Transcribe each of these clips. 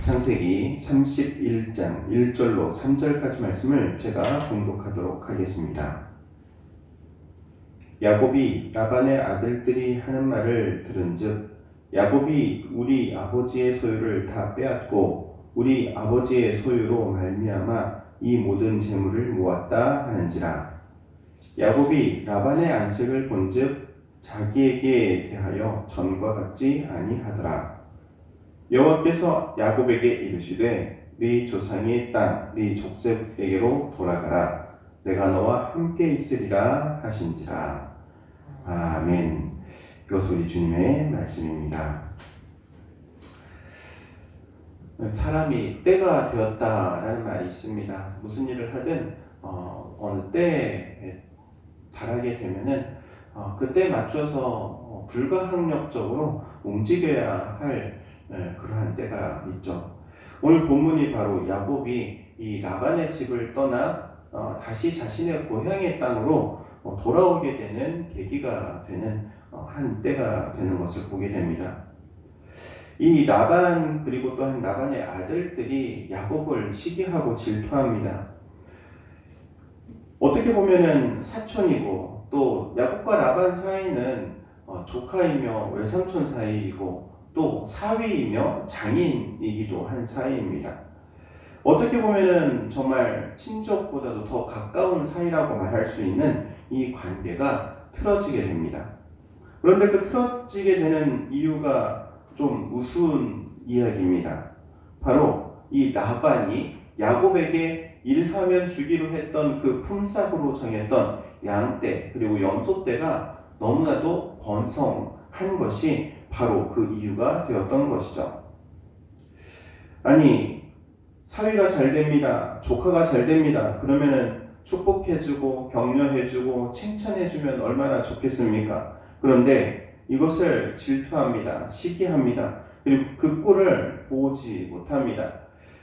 창세기 31장 1절로 3절까지 말씀을 제가 봉독하도록 하겠습니다. 야곱이 라반의 아들들이 하는 말을 들은즉 야곱이 우리 아버지의 소유를 다 빼앗고 우리 아버지의 소유로 말미암아 이 모든 재물을 모았다 하는지라. 야곱이 라반의 안색을 본즉 자기에게 대하여 전과 같지 아니하더라. 여호와께서 야곱에게 이르시되 네 조상의 땅 네 족속에게로 돌아가라. 내가 너와 함께 있으리라 하신지라. 아멘. 이것 우리 주님의 말씀입니다. 사람이 때가 되었다라는 말이 있습니다. 무슨 일을 하든 어느 때에 달하게 되면은 그때에 맞춰서 불가항력적으로 움직여야 할 그러한 때가 있죠. 오늘 본문이 바로 야곱이 이 라반의 집을 떠나 다시 자신의 고향의 땅으로 돌아오게 되는 계기가 되는 한 때가 되는 것을 보게 됩니다. 이 라반 그리고 또한 라반의 아들들이 야곱을 시기하고 질투합니다. 어떻게 보면은 사촌이고 또 야곱과 라반 사이는 조카이며 외삼촌 사이이고 또 사위이며 장인이기도 한 사이입니다. 어떻게 보면은 정말 친족보다도 더 가까운 사이라고 말할 수 있는 이 관계가 틀어지게 됩니다. 그런데 그 틀어지게 되는 이유가 좀 우스운 이야기입니다. 바로 이 라반이 야곱에게 일하면 주기로 했던 그 품삯으로 정했던 양떼 그리고 염소떼가 너무나도 번성한 것이 바로 그 이유가 되었던 것이죠. 아니, 사위가 잘 됩니다. 조카가 잘 됩니다. 그러면은 축복해주고 격려해주고 칭찬해주면 얼마나 좋겠습니까? 그런데 이것을 질투합니다. 시기합니다. 그리고 그 꼴을 보지 못합니다.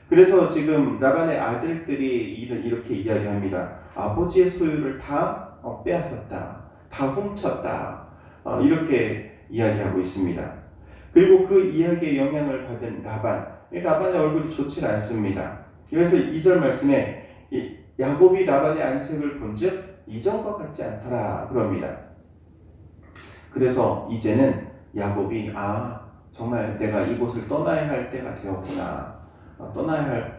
그래서 지금 라반의 아들들이 이렇게 이야기합니다. 아버지의 소유를 다 빼앗았다. 다 훔쳤다. 이렇게 이야기하고 있습니다. 그리고 그 이야기에 영향을 받은 라반의 얼굴이 좋지 않습니다. 그래서 2절 말씀에 야곱이 라반의 안색을 본즉 이전과 같지 않더라 그럽니다. 그래서 이제는 야곱이 정말 내가 이곳을 떠나야 할 때가 되었구나. 떠나야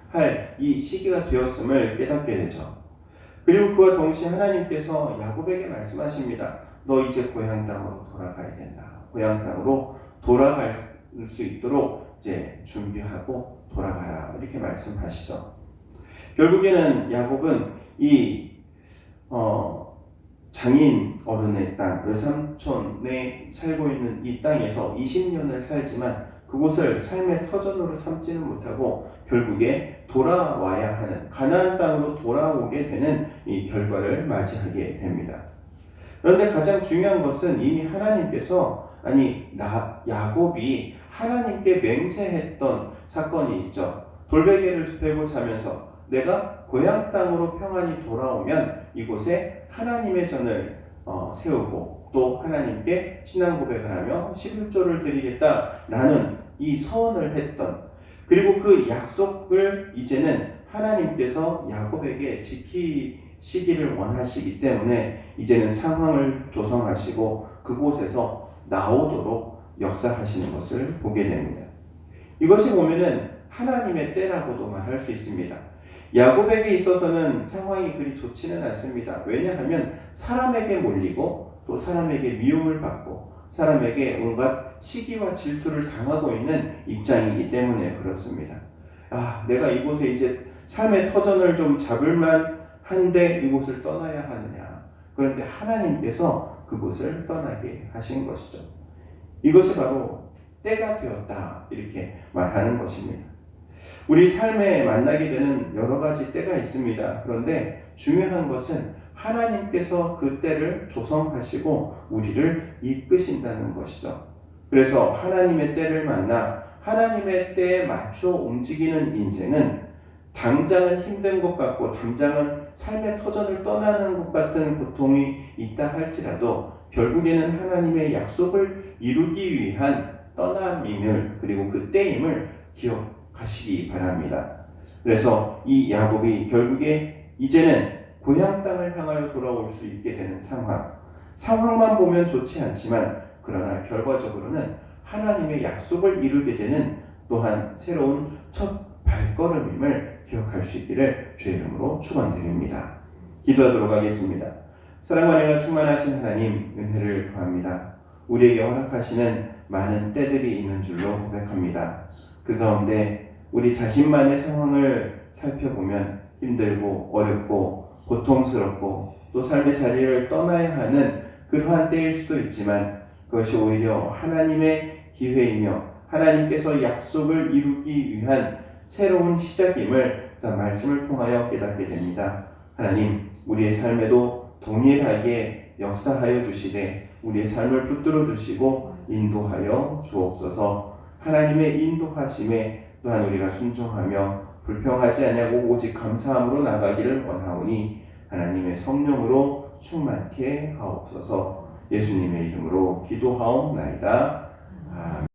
할 이 시기가 되었음을 깨닫게 되죠. 그리고 그와 동시에 하나님께서 야곱에게 말씀하십니다. 너 이제 고향 땅으로 돌아가야 된다. 고향 땅으로 돌아갈 수 있도록 이제 준비하고 돌아가라. 이렇게 말씀하시죠. 결국에는 야곱은 이 장인 어른의 땅, 외삼촌에 살고 있는 이 땅에서 20년을 살지만 그곳을 삶의 터전으로 삼지는 못하고 결국에 돌아와야 하는 가나안 땅으로 돌아오게 되는 이 결과를 맞이하게 됩니다. 그런데 가장 중요한 것은 이미 하나님께서 야곱이 하나님께 맹세했던 사건이 있죠. 돌베개를 베고 자면서 내가 고향 땅으로 평안히 돌아오면 이곳에 하나님의 전을 세우고 또 하나님께 신앙 고백을 하며 11조를 드리겠다라는 이 서원을 했던 그리고 그 약속을 이제는 하나님께서 야곱에게 지키시기를 원하시기 때문에 이제는 상황을 조성하시고 그곳에서 나오도록 역사하시는 것을 보게 됩니다. 이것이 보면은 하나님의 때라고도 말할 수 있습니다. 야곱에게 있어서는 상황이 그리 좋지는 않습니다. 왜냐하면 사람에게 몰리고 또 사람에게 미움을 받고 사람에게 온갖 시기와 질투를 당하고 있는 입장이기 때문에 그렇습니다. 내가 이곳에 이제 삶의 터전을 좀 잡을만 한데 이곳을 떠나야 하느냐. 그런데 하나님께서 그곳을 떠나게 하신 것이죠. 이것이 바로 때가 되었다. 이렇게 말하는 것입니다. 우리 삶에 만나게 되는 여러 가지 때가 있습니다. 그런데 중요한 것은 하나님께서 그 때를 조성하시고 우리를 이끄신다는 것이죠. 그래서 하나님의 때를 만나 하나님의 때에 맞춰 움직이는 인생은 당장은 힘든 것 같고 당장은 삶의 터전을 떠나는 것 같은 고통이 있다 할지라도 결국에는 하나님의 약속을 이루기 위한 떠남임을 그리고 그 때임을 기억해야 가시기 바랍니다. 그래서 이 야곱이 결국에 이제는 고향 땅을 향하여 돌아올 수 있게 되는 상황만 보면 좋지 않지만 그러나 결과적으로는 하나님의 약속을 이루게 되는 또한 새로운 첫 발걸음임을 기억할 수 있기를 주의 이름으로 축원드립니다. 기도하도록 하겠습니다. 사랑과 은혜가 충만하신 하나님, 은혜를 구합니다. 우리에게 허락하시는 많은 때들이 있는 줄로 고백합니다. 그 가운데 우리 자신만의 상황을 살펴보면 힘들고 어렵고 고통스럽고 또 삶의 자리를 떠나야 하는 그러한 때일 수도 있지만 그것이 오히려 하나님의 기회이며 하나님께서 약속을 이루기 위한 새로운 시작임을 말씀을 통하여 깨닫게 됩니다. 하나님, 우리의 삶에도 동일하게 역사하여 주시되 우리의 삶을 붙들어 주시고 인도하여 주옵소서. 하나님의 인도하심에 또한 우리가 순종하며 불평하지 아니하고 오직 감사함으로 나가기를 원하오니 하나님의 성령으로 충만케 하옵소서. 예수님의 이름으로 기도하옵나이다. 아멘.